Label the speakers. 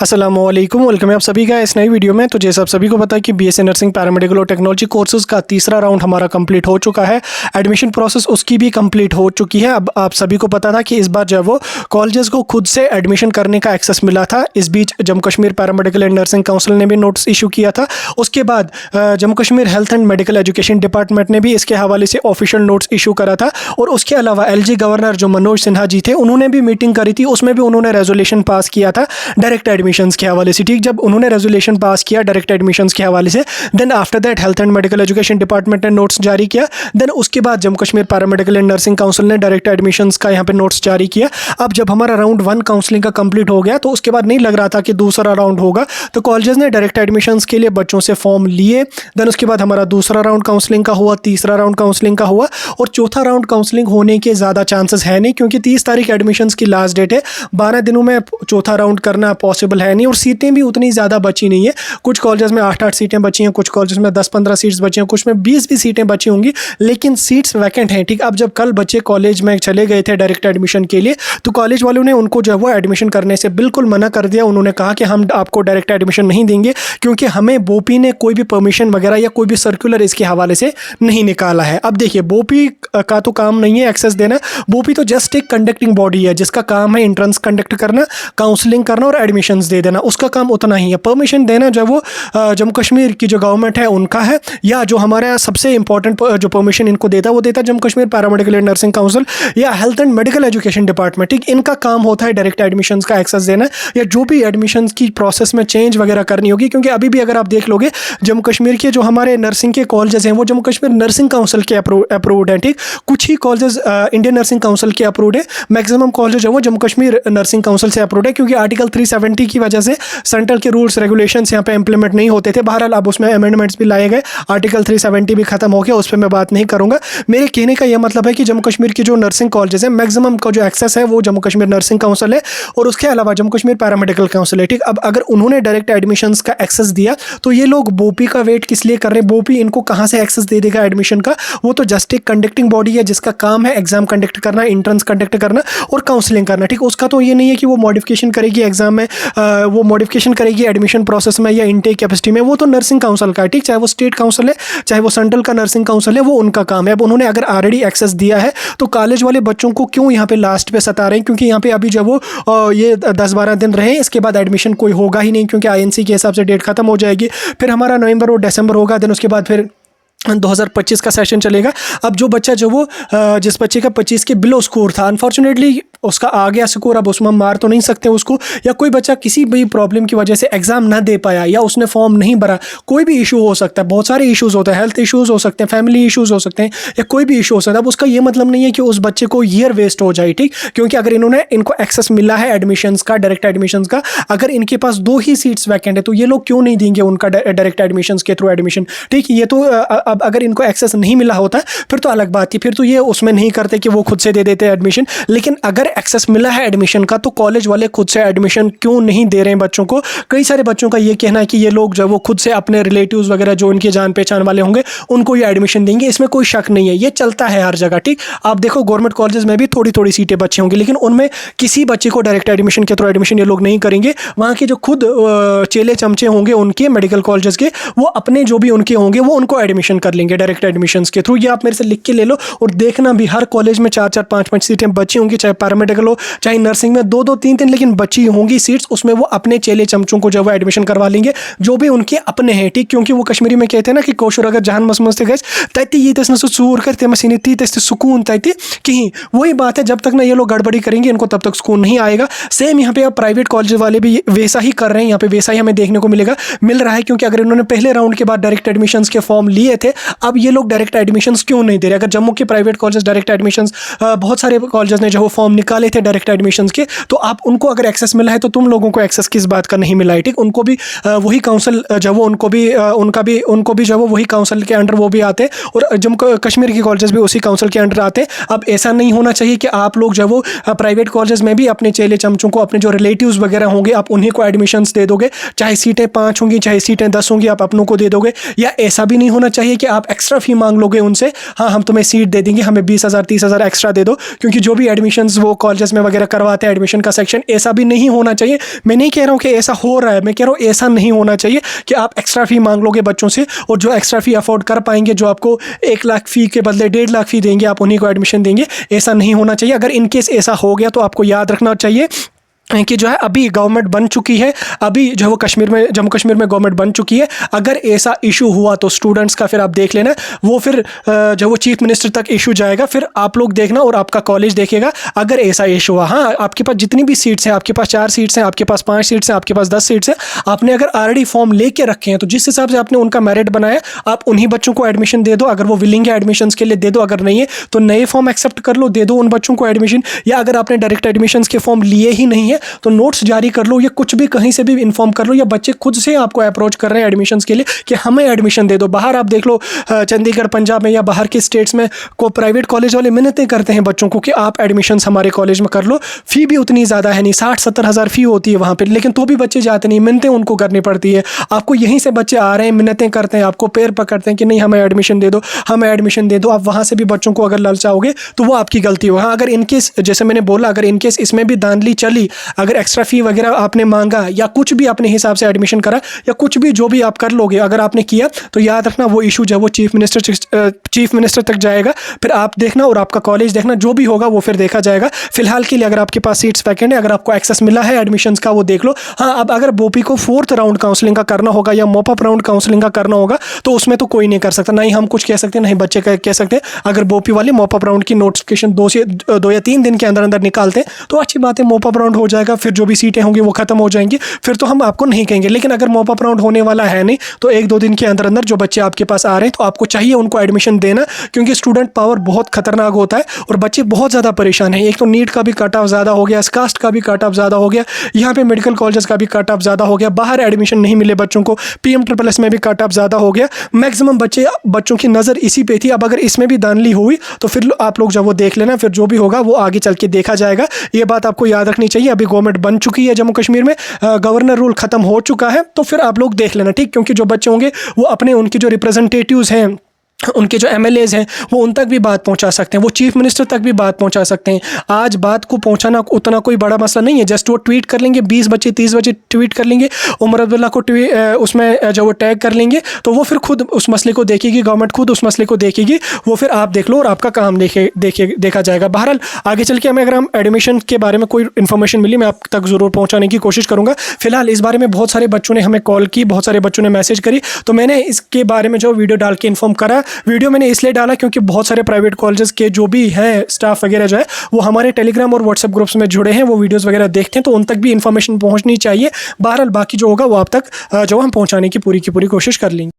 Speaker 1: अस्सलामुअलैकुम, वेलकम है आप सभी का इस नई वीडियो में। तो जैसे आप सभी को पता है कि बीएससी नर्सिंग पैरामेडिकल और टेक्नोलॉजी कोर्सेज का तीसरा राउंड हमारा कंप्लीट हो चुका है। एडमिशन प्रोसेस उसकी भी कंप्लीट हो चुकी है। अब आप सभी को पता था कि इस बार जब वो कॉलेजेस को खुद से एडमिशन करने का एक्सेस मिला था। इस बीच Jammu Kashmir paramedical and nursing council ने भी नोटिस इशू किया था। उसके बाद Jammu Kashmir health and medical education department ने भी इसके हवाले से ऑफिशियल नोट्स इशू करा था। और उसके अलावा एलजी गवर्नर जो मनोज सिन्हा जी थे, उन्होंने भी मीटिंग करी थी। उसमें भी उन्होंने रेजोल्यूशन पास किया था डायरेक्ट एडमिशंस के हवाले से। ठीक, जब उन्होंने रेजोल्यूशन पास किया डायरेक्ट एडमिशंस के हवाले से, then after that health and medical education department ने नोट्स जारी किया। देन उसके बाद Jammu Kashmir paramedical and nursing council ने डायरेक्ट एडमिशंस का यहाँ पे नोट्स जारी किया। अब जब हमारा राउंड 1 काउंसलिंग का कंप्लीट हो गया, तो उसके बाद नहीं लग रहा था कि दूसरा राउंड होगा। तो कॉलेजेस ने डायरेक्ट एडमिशंस के लिए बच्चों से फॉर्म लिए। देन उसके बाद हमारा दूसरा राउंड काउंसलिंग का हुआ, तीसरा राउंड काउंसलिंग का हुआ, और चौथा राउंड काउंसलिंग होने के ज़्यादा चांसेस है नहीं, क्योंकि 30 तारीख एडमिशंस की लास्ट डेट है। 12 दिनों में चौथा राउंड करना पॉसिबल है नहीं, और सीटें भी उतनी ज़्यादा बची नहीं है। कुछ कॉलेजेस में 8-8 सीटें बची हैं, कुछ कॉलेजेस में 10-15 सीट्स बची हैं, कुछ में 20 भी सीटें बची होंगी, लेकिन सीट्स वैकेंट हैं। ठीक, अब जब कल बच्चे कॉलेज में चले गए थे डायरेक्ट एडमिशन के लिए, तो कॉलेज वालों ने उनको जो है वो एडमिशन करने से बिल्कुल मना कर दिया। उन्होंने कहा कि हम आपको डायरेक्ट एडमिशन नहीं देंगे, क्योंकि हमें बोपी ने कोई भी परमिशन वगैरह या कोई भी सर्कुलर इसके हवाले से नहीं निकाला है। अब देखिए, बोपी का तो काम नहीं है एक्सेस देना। बोपी तो जस्ट एक कंडक्टिंग बॉडी है, जिसका काम है एंट्रेंस कंडक्ट करना, काउंसलिंग करना और एडमिशंस दे देना। उसका काम उतना ही है। परमिशन देना जो वो जम्मू कश्मीर की जो गवर्नमेंट है उनका है, या जो हमारा सबसे इंपॉर्टेंट जो परमिशन इनको देता है वो देता है Jammu Kashmir paramedical and nursing council या health and medical education department. ठीक, इनका काम होता है डायरेक्ट एडमिशंस का एक्सेस देना, या जो भी एडमिशंस की प्रोसेस में चेंज वगैरह करनी होगी। क्योंकि अभी भी अगर आप देख लोगे, जम्मू कश्मीर के जो हमारे नर्सिंग के कॉलेजेस हैं वो जम्मू कश्मीर नर्सिंग काउंसिल के अप्रूव्ड हैं। ठीक, कुछ ही कॉलेजेस इंडियन नर्सिंग काउंसिल के अप्रूव्ड है। मैक्सिमम कॉलेज है वो जम्मू कश्मीर नर्सिंग काउंसिल से अप्रूव्ड है, क्योंकि आर्टिकल 370 की वजह से सेंट्रल के रूल्स रेगुलेशंस यहाँ पे इंप्लीमेंट नहीं होते थे। बहरहाल अब उसमें अमेंडमेंट्स भी लाए गए, आर्टिकल 370 भी खत्म हो गया, उस पर मैं बात नहीं करूंगा। मेरे कहने का यह मतलब है कि जम्मू कश्मीर की जो नर्सिंग कॉलेजेस हैं, मैक्सिमम का जो एक्सेस है वो जम्मू कश्मीर नर्सिंग काउंसिल है, और उसके अलावा जम्मू कश्मीर पैरामेडिकल काउंसिल है। ठीक, अब अगर उन्होंने डायरेक्ट एडमिशंस का एक्सेस दिया, तो ये लोग बोपी का वेट किस लिए कर रहे हैं? बोपी इनको कहाँ से एक्सेस दे देगा एडमिशन का? वो तो जस्ट एक कंडक्टिंग बॉडी है, जिसका काम है एग्जाम कंडक्ट करना, एंट्रेंस कंडक्ट करना और काउंसलिंग करना। ठीक, उसका तो ये नहीं है कि वो मॉडिफिकेशन करेगी एग्जाम में, वो मॉडिफिकेशन करेगी एडमिशन प्रोसेस में या इनटेक कैपेसिटी में। वो तो नर्सिंग काउंसिल का है। ठीक, चाहे वो स्टेट काउंसिल है, चाहे वो सेंट्रल का नर्सिंग काउंसिल है, वो उनका काम है। अब उन्होंने अगर ऑलरेडी एक्सेस दिया है, तो कॉलेज वाले बच्चों को क्यों यहाँ पे लास्ट पे सता रहे हैं? क्योंकि यहाँ पे अभी जब वो ये 10-12 दिन रहे, इसके बाद एडमिशन कोई होगा ही नहीं, क्योंकि आईएनसी के हिसाब से डेट खत्म हो जाएगी। फिर हमारा नवंबर और दिसंबर होगा, देन उसके बाद फिर 2025 का सेशन चलेगा। अब जो बच्चा जो वो जिस बच्चे का 25 के बिलो स्कोर था, अनफॉर्चुनेटली उसका आ गया स्कोर, अब उसमें मार तो नहीं सकते उसको, या कोई बच्चा किसी भी प्रॉब्लम की वजह से एग्जाम ना दे पाया, या उसने फॉर्म नहीं भरा, कोई भी इशू हो सकता है, बहुत सारे इश्यूज होते हैं, हेल्थ इश्यूज हो सकते हैं, फैमिली इश्यूज हो सकते हैं, या कोई भी इशू हो सकता है। अब उसका ये मतलब नहीं है कि उस बच्चे को ईयर वेस्ट हो जाए। ठीक, क्योंकि अगर इनको एक्सेस मिला है एडमिशंस का, डायरेक्ट एडमिशंस का, अगर इनके पास 2 ही सीट्स वैकेंट है, तो ये लोग क्यों नहीं देंगे उनका डायरेक्ट एडमिशंस के थ्रू एडमिशन? ठीक, ये तो अब अगर इनको एक्सेस नहीं मिला होता फिर तो अलग बात थी, फिर तो ये उसमें नहीं करते कि वो खुद से दे देते एडमिशन। लेकिन अगर एक्सेस मिला है एडमिशन का, तो कॉलेज वाले खुद से एडमिशन क्यों नहीं दे रहे हैं बच्चों को? कई सारे बच्चों का ये कहना है कि ये लोग जो वो खुद से अपने रिलेटिव्स वगैरह जो इनके जान पहचान वाले होंगे उनको ये एडमिशन देंगे। इसमें कोई शक नहीं है, ये चलता है हर जगह। ठीक, आप देखो गवर्नमेंट कॉलेजेस में भी थोड़ी थोड़ी सीटें बची होंगी, लेकिन उनमें किसी बच्चे को डायरेक्ट एडमिशन के थ्रू एडमिशन ये लोग नहीं करेंगे। वहाँ के जो खुद चेले चमचे होंगे उनके मेडिकल कॉलेजेस के, वो अपने जो भी उनके होंगे वो उनको एडमिशन कर लेंगे डायरेक्ट एडमिशन के थ्रू। ये आप मेरे से लिख के ले लो, और देखना भी हर कॉलेज में 4-4, 5-5 सीटें बची होंगी, चाहे पैरामेडिकल हो चाहे नर्सिंग में 2-2, 3-3, लेकिन बची होंगी सीट्स। उसमें वो अपने चेले चमचों को जब वो एडमिशन करवा लेंगे, जो भी उनके अपने हैं। ठीक, क्योंकि वो कश्मीरी में कहते हैं ना कि कोशुर अगर जहान मसमस्ते गए तैती ये तस न सूर करते मसीनी ती तस सुकून तैती कहीं। वही बात है, जब तक ना ये लोग गड़बड़ी करेंगे इनको तब तक सुकून नहीं आएगा। सेम यहाँ पे अब प्राइवेट कॉलेज वाले भी वैसा ही कर रहे हैं, यहाँ पे वैसा ही हमें देखने को मिल रहा है। क्योंकि अगर इन्होंने पहले राउंड के बाद डायरेक्ट एडमिशंस के फॉर्म लिए थे, अब ये लोग डायरेक्ट एडमिशंस क्यों नहीं दे रहे? अगर जम्मू के प्राइवेट कॉलेजेस डायरेक्ट एडमिशंस, बहुत सारे कॉलेजेस ने जो वो फॉर्म निकाले थे डायरेक्ट एडमिशंस के, तो आप उनको अगर एक्सेस मिला है, तो तुम लोगों को एक्सेस किस बात का नहीं मिला है? ठीक, उनको भी वही काउंसिल जब वो उनको भी जब वो वही काउंसिल के अंडर वो भी आते, और जम्मू कश्मीर के कॉलेजेस भी उसी काउंसिल के अंडर आते। अब ऐसा नहीं होना चाहिए कि आप लोग जब वो प्राइवेट कॉलेजेस में भी अपने चेले चमचों को, अपने जो रिलेटिव्स वगैरह होंगे, आप उन्हीं को एडमिशंस दे दोगे, चाहे सीटें 5 होंगी चाहे सीटें 10 होंगी, आप अपनों को दे दोगे। या ऐसा भी नहीं होना चाहिए चाहिए कि आप एक्स्ट्रा फ़ी मांग लोगे उनसे, हाँ हम तुम्हें सीट दे देंगे, हमें 20,000 30,000 एक्स्ट्रा दे दो, क्योंकि जो भी एडमिशन्स वो कॉलेजेस में वगैरह करवाते हैं एडमिशन का सेक्शन, ऐसा भी नहीं होना चाहिए। मैं नहीं कह रहा हूँ कि ऐसा हो रहा है, मैं कह रहा हूँ ऐसा नहीं होना चाहिए कि आप एक्स्ट्रा फ़ी मांग लोगे बच्चों से, और जो एक्स्ट्रा फ़ी अफोर्ड कर पाएंगे, जो आपको 1 लाख फ़ी के बदले 1.5 लाख फ़ी देंगे, आप उन्हीं को एडमिशन देंगे। ऐसा नहीं होना चाहिए। अगर इन केस ऐसा हो गया तो आपको याद रखना चाहिए कि जो है अभी गवर्नमेंट बन चुकी है, अभी जो वो कश्मीर में, जम्मू कश्मीर में गवर्नमेंट बन चुकी है। अगर ऐसा इशू हुआ तो स्टूडेंट्स का फिर आप देख लेना, वो फिर जो वो चीफ मिनिस्टर तक इशू जाएगा, फिर आप लोग देखना और आपका कॉलेज देखेगा अगर ऐसा इशू हुआ। हाँ, आपके पास जितनी भी सीट्स हैं, आपके पास 4 सीट्स हैं, आपके पास 5 सीट्स हैं, आपके पास 10 सीट्स हैं, आपने अगर ऑलरेडी फॉर्म लेके रखे हैं तो जिस हिसाब से आपने उनका मेरिट बनाया, आप उन्हीं बच्चों को एडमिशन दे दो। अगर वो विलिंग है एडमिशन के लिए दे दो, अगर नहीं है तो नए फॉर्म एक्सेप्ट कर लो, दे दो उन बच्चों को एडमिशन। या अगर आपने डायरेक्ट एडमिशन के फॉर्म लिए ही नहीं है तो नोट्स जारी कर लो, या कुछ भी कहीं से भी इन्फॉर्म कर लो, या बच्चे खुद से आपको अप्रोच कर रहे हैं एडमिशन्स के लिए कि हमें एडमिशन दे दो। बाहर आप देख लो, चंडीगढ़ पंजाब में या बाहर के स्टेट्स में को प्राइवेट कॉलेज वाले मिन्नतें करते हैं बच्चों को कि आप एडमिशन्स हमारे कॉलेज में कर लो। फ़ी भी उतनी ज़्यादा है नहीं, 60-70 हज़ार फ़ी होती है वहाँ पर, लेकिन तो भी बच्चे जाते नहीं, मिन्नतें उनको करनी पड़ती है। आपको यहीं से बच्चे आ रहे हैं, मिन्नतें करते हैं, आपको पैर पकड़ते हैं कि नहीं हमें एडमिशन दे दो, हमें एडमिशन दे दो। आप वहाँ से भी बच्चों को अगर ललचाओगे तो वो आपकी गलती हो। हाँ, अगर इनकेस जैसे मैंने बोला, अगर इनकेस इसमें भी धांधली चली, अगर एक्स्ट्रा फ़ी वगैरह आपने मांगा या कुछ भी अपने हिसाब से एडमिशन करा या कुछ भी जो भी आप कर लोगे, अगर आपने किया तो याद रखना वो इशू जब वो चीफ मिनिस्टर तक जाएगा, फिर आप देखना और आपका कॉलेज देखना, जो भी होगा वो फिर देखा जाएगा। फिलहाल के लिए अगर आपके पास सीट्स वैकेंट है, अगर आपको एक्सेस मिला है एडमिशन्स का, वो देख लो। हाँ, अब अगर बोपी को 4th राउंड काउंसलिंग का करना होगा या मॉपअप राउंड काउंसलिंग का करना होगा तो उसमें तो कोई नहीं कर सकता, ना ही हम कुछ कह सकते, ना ही बच्चे कह सकते। अगर बोपी वाले मॉपअप राउंड की नोटिफिकेशन 2 या 3 दिन के अंदर अंदर निकालते हैं तो अच्छी बात है, मॉपअप राउंड हो जाएगा, फिर जो भी सीटें होंगी वो खत्म हो जाएंगी, फिर तो हम आपको नहीं कहेंगे। लेकिन अगर मॉपअप राउंड होने वाला है नहीं तो 1-2 दिन के अंदर अंदर जो बच्चे आपके पास आ रहे हैं तो आपको चाहिए उनको एडमिशन देना, क्योंकि स्टूडेंट पावर बहुत खतरनाक होता है और बच्चे बहुत ज़्यादा परेशान हैं। एक तो नीट का भी कट ऑफ ज़्यादा हो गया, कास्ट का भी कट ऑफ ज़्यादा हो गया, यहाँ पे मेडिकल कॉलेजेस का भी कट ऑफ ज़्यादा हो गया, बाहर एडमिशन नहीं मिले बच्चों को, PMSSS में भी कट ऑफ ज़्यादा हो गया। मैक्सिमम बच्चों की नज़र इसी पे थी। अब अगर इसमें भी धांधली हुई तो फिर आप लोग जब वो देख लेना, फिर जो भी होगा वो आगे चल के देखा जाएगा। ये बात आपको याद रखनी चाहिए। अभी गवर्नमेंट बन चुकी है जम्मू कश्मीर में, गवर्नर रूल खत्म हो चुका है, तो फिर आप लोग देख लेना, ठीक। क्योंकि जो बच्चे होंगे वो अपने, उनके जो रिप्रेजेंटेटिव्स हैं, उनके जो MLAs हैं वो उन तक भी बात पहुंचा सकते हैं, वो चीफ मिनिस्टर तक भी बात पहुंचा सकते हैं। आज बात को पहुंचाना उतना कोई बड़ा मसला नहीं है, जस्ट वो ट्वीट कर लेंगे, 20 बच्चे 30 बच्चे ट्वीट कर लेंगे, उमर अब्दुल्ला को उसमें जो वो टैग कर लेंगे तो वो फिर खुद उस मसले को देखेगी, गवर्नमेंट खुद उस मसले को देखेगी, वो फिर आप देख लो और आपका काम देखा जाएगा। बहरहाल आगे चल के अगर हम एडमिशन के बारे में कोई इन्फॉर्मेशन मिली मैं आप तक ज़रूर पहुँचाने की कोशिश करूँगा। फिलहाल इस बारे में बहुत सारे बच्चों ने हमें कॉल की, बहुत सारे बच्चों ने मैसेज करी, तो मैंने इसके बारे में जो वीडियो डाल के इन्फॉर्म करा। वीडियो मैंने इसलिए डाला क्योंकि बहुत सारे प्राइवेट कॉलेजेस के जो भी हैं स्टाफ वगैरह जो है वो हमारे टेलीग्राम और व्हाट्सएप ग्रुप्स में जुड़े हैं, वो वीडियोस वगैरह देखते हैं, तो उन तक भी इन्फॉर्मेशन पहुंचनी चाहिए। बहरहाल बाकी जो होगा वो आप तक जो हम पहुंचाने की पूरी कोशिश कर लेंगे।